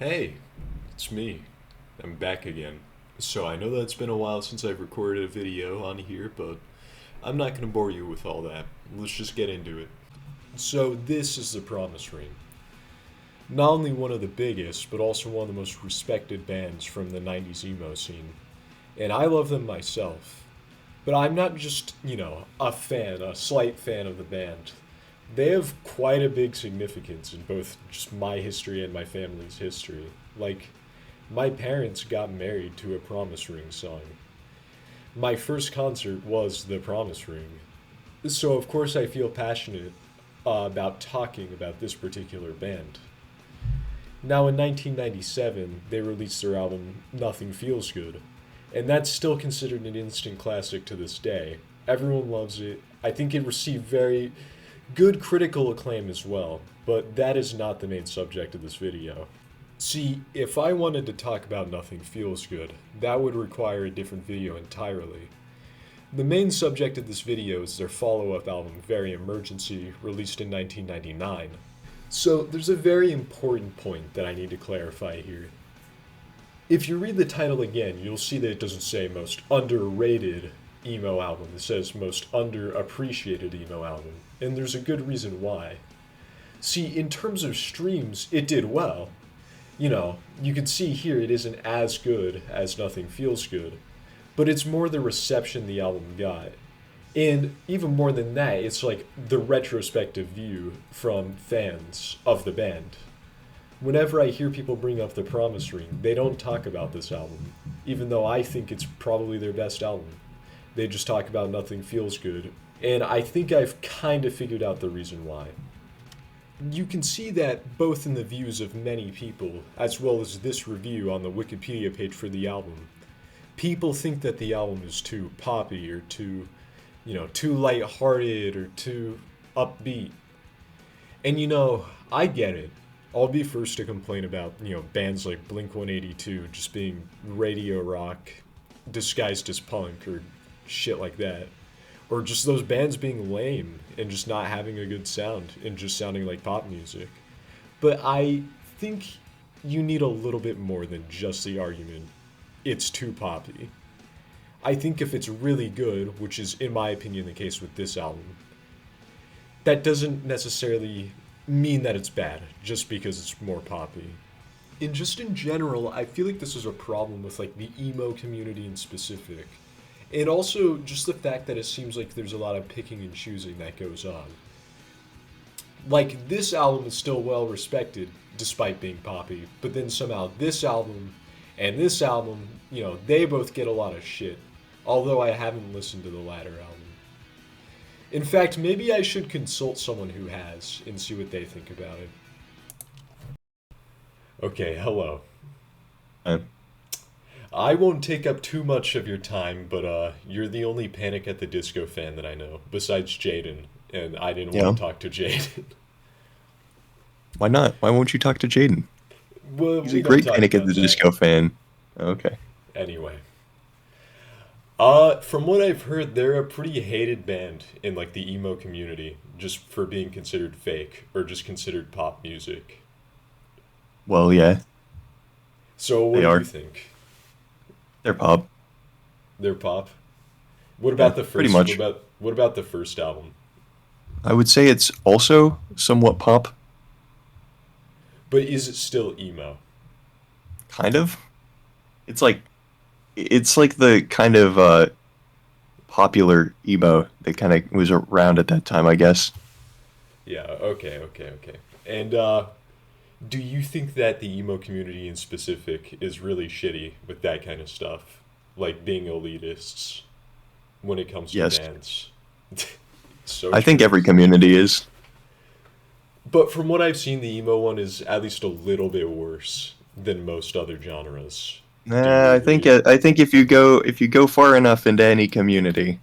Hey, it's me. I'm back again. So I know that it's been a while since I've recorded a video on here, but I'm not going to bore you with all that. Let's just get into it. So this is the Promise Ring. Not only one of the biggest, but also one of the most respected bands from the 90s emo scene. And I love them myself. But I'm not just, a fan, a slight fan of the band. They have quite a big significance in both just my history and my family's history. Like, my parents got married to a Promise Ring song. My first concert was The Promise Ring. So, of course, I feel passionate about talking about this particular band. Now, in 1997, they released their album Nothing Feels Good, and that's still considered an instant classic to this day. Everyone loves it. I think it received very good critical acclaim as well, but that is not the main subject of this video. See, if I wanted to talk about Nothing Feels Good, that would require a different video entirely. The main subject of this video is their follow-up album, Very Emergency, released in 1999. So, there's a very important point that I need to clarify here. If you read the title again, you'll see that it doesn't say most underrated emo album. It says most underappreciated emo album. And there's a good reason why. See, in terms of streams, it did well. You can see here it isn't as good as Nothing Feels Good, but it's more the reception the album got. And even more than that, it's like the retrospective view from fans of the band. Whenever I hear people bring up The Promise Ring, they don't talk about this album, even though I think it's probably their best album. They just talk about Nothing Feels Good, and I think I've kind of figured out the reason why. You can see that both in the views of many people, as well as this review on the Wikipedia page for the album. People think that the album is too poppy or too lighthearted or too upbeat. And I get it. I'll be first to complain about, bands like Blink 182 just being radio rock disguised as punk or shit like that. Or just those bands being lame and just not having a good sound and just sounding like pop music. But I think you need a little bit more than just the argument, it's too poppy. I think if it's really good, which is in my opinion the case with this album, that doesn't necessarily mean that it's bad just because it's more poppy. And just in general, I feel like this is a problem with like the emo community in specific. And also just the fact that it seems like there's a lot of picking and choosing that goes on. Like this album is still well respected despite being poppy, but then somehow this album and this album, they both get a lot of shit. Although I haven't listened to the latter album. In fact, maybe I should consult someone who has and see what they think about it. Okay, hello. Uh, I won't take up too much of your time, but you're the only Panic at the Disco fan that I know, besides Jaden, and I didn't want yeah. to talk to Jaden. Why not? Why won't you talk to Jaden? Well, He's a we don't great talk Panic at about the that. Disco fan. Okay. Anyway. From what I've heard, they're a pretty hated band in like the emo community, just for being considered fake or just considered pop music. Well, yeah, So what they do you are. think? They're pop. They're pop? What Yeah, about the pretty first? What much. about what about the first album? I would say it's also somewhat pop, But is it still emo? kind of. It's like it's like the kind of popular emo that kind of was around at that time, I guess. Yeah. Okay. And do you think that the emo community in specific is really shitty with that kind of stuff, like being elitists when it comes to Yes, bands? So I think true. every community is. But from what I've seen, the emo one is at least a little bit worse than most other genres. Do you Nah, agree? I think if you go far enough into any community,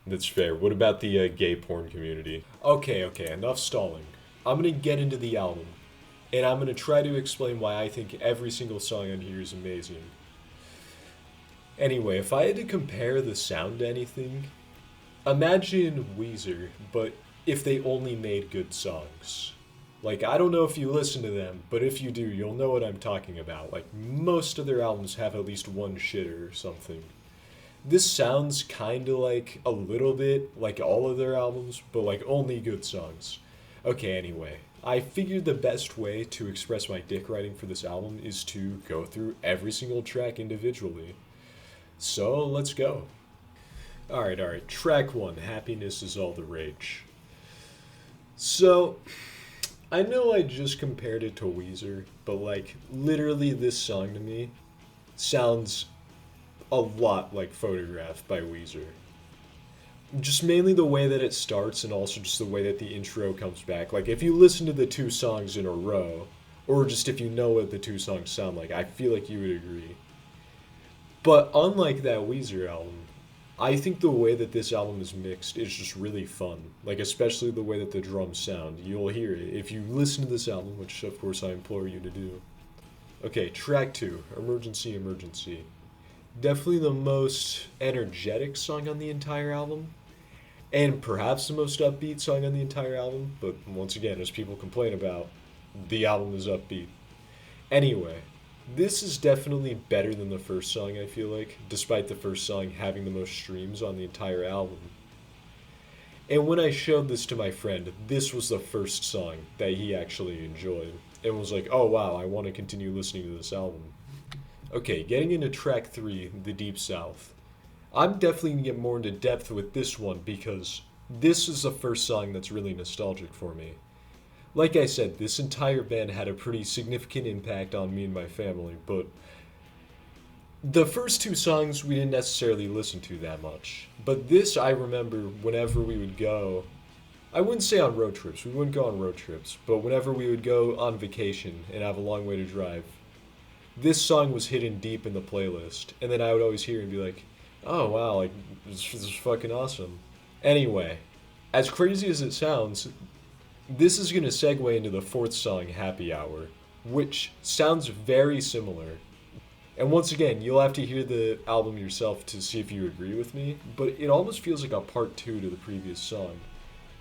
That's fair. What about the gay porn community? Okay, enough stalling. I'm gonna get into the album, and I'm gonna try to explain why I think every single song on here is amazing. Anyway, if I had to compare the sound to anything, imagine Weezer, but if they only made good songs. Like, I don't know if you listen to them, but if you do, you'll know what I'm talking about. Like, most of their albums have at least one shitter or something. This sounds kind of like a little bit like all of their albums, but like only good songs. Okay, anyway, I figured the best way to express my dick riding for this album is to go through every single track individually. So let's go. Alright. Track 1, Happiness is All the Rage. So, I know I just compared it to Weezer, but like, literally this song to me sounds a lot like Photograph by Weezer. Just mainly the way that it starts and also just the way that the intro comes back. Like, if you listen to the two songs in a row, or just if you know what the two songs sound like, I feel like you would agree. But unlike that Weezer album, I think the way that this album is mixed is just really fun. Like, especially the way that the drums sound. You'll hear it if you listen to this album, which of course I implore you to do. Okay, track 2, Emergency, Emergency. Definitely the most energetic song on the entire album, and perhaps the most upbeat song on the entire album, but once again, as people complain about, the album is upbeat. Anyway, this is definitely better than the first song, I feel like, despite the first song having the most streams on the entire album. And when I showed this to my friend, this was the first song that he actually enjoyed, and was like, oh wow, I want to continue listening to this album. Okay, getting into track 3, The Deep South. I'm definitely going to get more into depth with this one because this is the first song that's really nostalgic for me. Like I said, this entire band had a pretty significant impact on me and my family, but the first two songs we didn't necessarily listen to that much. But this I remember whenever we would go, I wouldn't say on road trips, we wouldn't go on road trips, but whenever we would go on vacation and have a long way to drive, this song was hidden deep in the playlist, and then I would always hear and be like, oh wow, like, this is fucking awesome. Anyway, as crazy as it sounds, this is going to segue into the fourth song, Happy Hour, which sounds very similar. And once again, you'll have to hear the album yourself to see if you agree with me, but it almost feels like a part 2 to the previous song.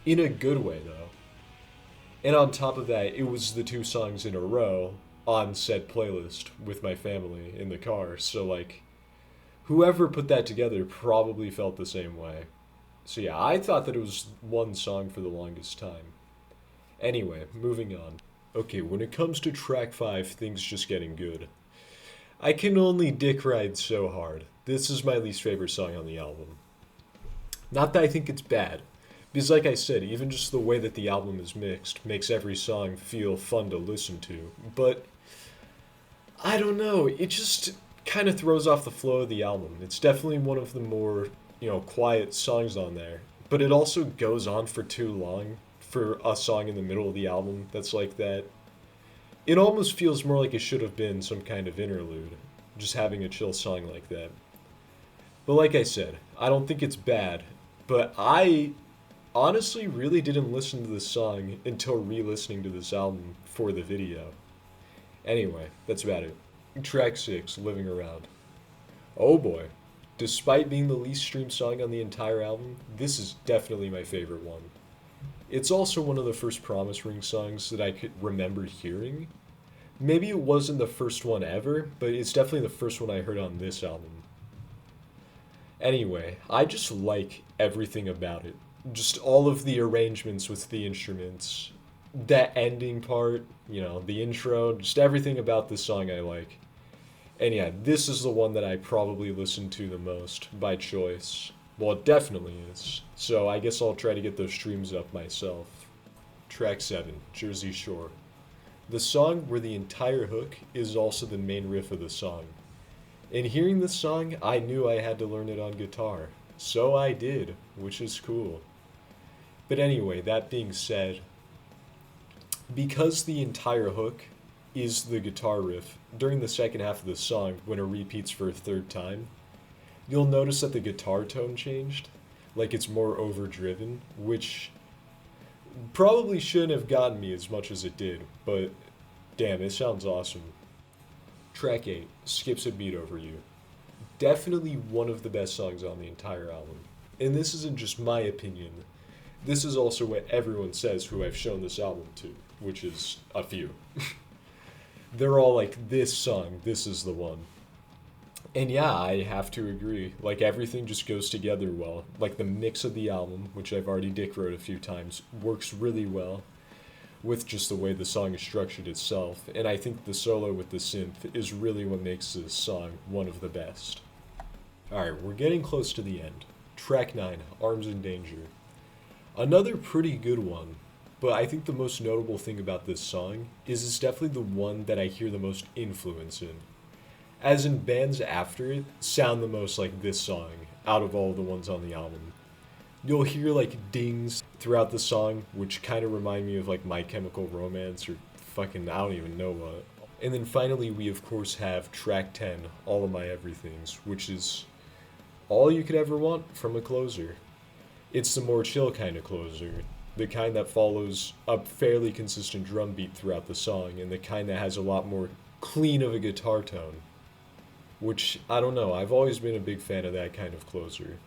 In a good way, though. And on top of that, it was the two songs in a row on said playlist with my family in the car, so like, whoever put that together probably felt the same way. So yeah, I thought that it was one song for the longest time. Anyway, moving on. Okay, when it comes to track 5, things just getting good. I can only dick ride so hard. This is my least favorite song on the album. Not that I think it's bad, because like I said, even just the way that the album is mixed makes every song feel fun to listen to, but I don't know, it just kind of throws off the flow of the album. It's definitely one of the more, quiet songs on there, but it also goes on for too long for a song in the middle of the album that's like that. It almost feels more like it should have been some kind of interlude, just having a chill song like that. But like I said, I don't think it's bad, but I honestly really didn't listen to this song until re-listening to this album for the video. Anyway, that's about it. Track 6, Living Around. Oh boy. Despite being the least streamed song on the entire album, this is definitely my favorite one. It's also one of the first Promise Ring songs that I could remember hearing. Maybe it wasn't the first one ever, but it's definitely the first one I heard on this album. Anyway, I just like everything about it. Just all of the arrangements with the instruments, that ending part, the intro, just everything about this song I like. And yeah, this is the one that I probably listen to the most by choice. Well, it definitely is. So I guess I'll try to get those streams up myself. Track 7, Jersey Shore. The song where the entire hook is also the main riff of the song. In hearing this song, I knew I had to learn it on guitar. So I did, which is cool. But anyway, that being said, because the entire hook is the guitar riff, during the second half of the song, when it repeats for a third time, you'll notice that the guitar tone changed. Like it's more overdriven, which probably shouldn't have gotten me as much as it did, but damn, it sounds awesome. Track 8, Skips a Beat Over You. Definitely one of the best songs on the entire album. And this isn't just my opinion. This is also what everyone says who I've shown this album to. which is a few. They're all like, this song, this is the one. And yeah, I have to agree. Like, everything just goes together well. Like, the mix of the album, which I've already dick wrote a few times, works really well with just the way the song is structured itself. And I think the solo with the synth is really what makes this song one of the best. Alright, we're getting close to the end. Track 9, Arms in Danger. Another pretty good one, but I think the most notable thing about this song is it's definitely the one that I hear the most influence in. As in, bands after it sound the most like this song out of all the ones on the album. You'll hear like dings throughout the song, which kind of remind me of like My Chemical Romance or fucking I don't even know what. And then finally, we of course have track 10, All of My Everythings, which is all you could ever want from a closer. It's the more chill kind of closer, the kind that follows a fairly consistent drum beat throughout the song, and the kind that has a lot more clean of a guitar tone. Which, I don't know, I've always been a big fan of that kind of closer.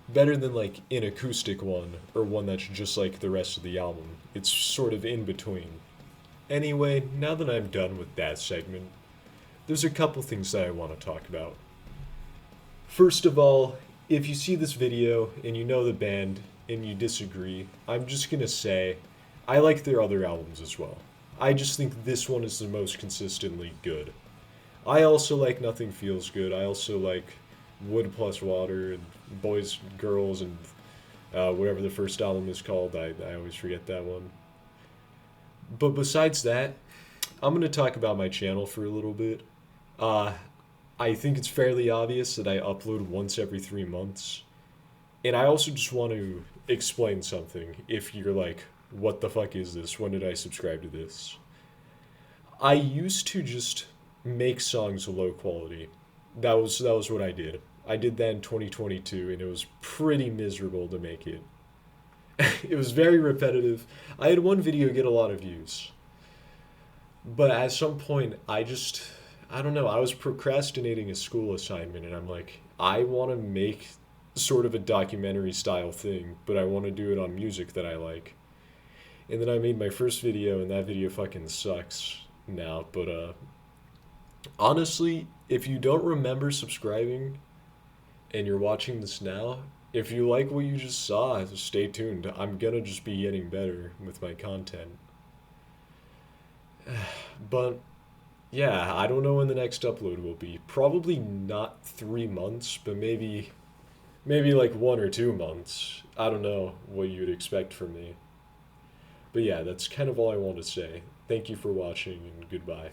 Better than like an acoustic one, or one that's just like the rest of the album. It's sort of in between. Anyway, now that I'm done with that segment, there's a couple things that I want to talk about. First of all, if you see this video and you know the band and you disagree, I'm just gonna say I like their other albums as well. I just think this one is the most consistently good. I also like Nothing Feels Good. I also like Wood Plus Water and Boys, Girls, and whatever the first album is called. I always forget that one. But besides that, I'm going to talk about my channel for a little bit. I think it's fairly obvious that I upload once every 3 months. And I also just want to explain something if you're like, what the fuck is this? When did I subscribe to this? I used to just make songs low quality. That was what I did. I did that in 2022 and it was pretty miserable to make it. It was very repetitive. I had one video get a lot of views. But at some point I don't know, I was procrastinating a school assignment and I'm like, I want to make sort of a documentary style thing, but I want to do it on music that I like. And then I made my first video and that video fucking sucks now, but honestly, if you don't remember subscribing and you're watching this now, if you like what you just saw, stay tuned. I'm gonna just be getting better with my content. But yeah, I don't know when the next upload will be. Probably not 3 months, but maybe like 1 or 2 months. I don't know what you'd expect from me. But yeah, that's kind of all I want to say. Thank you for watching and goodbye.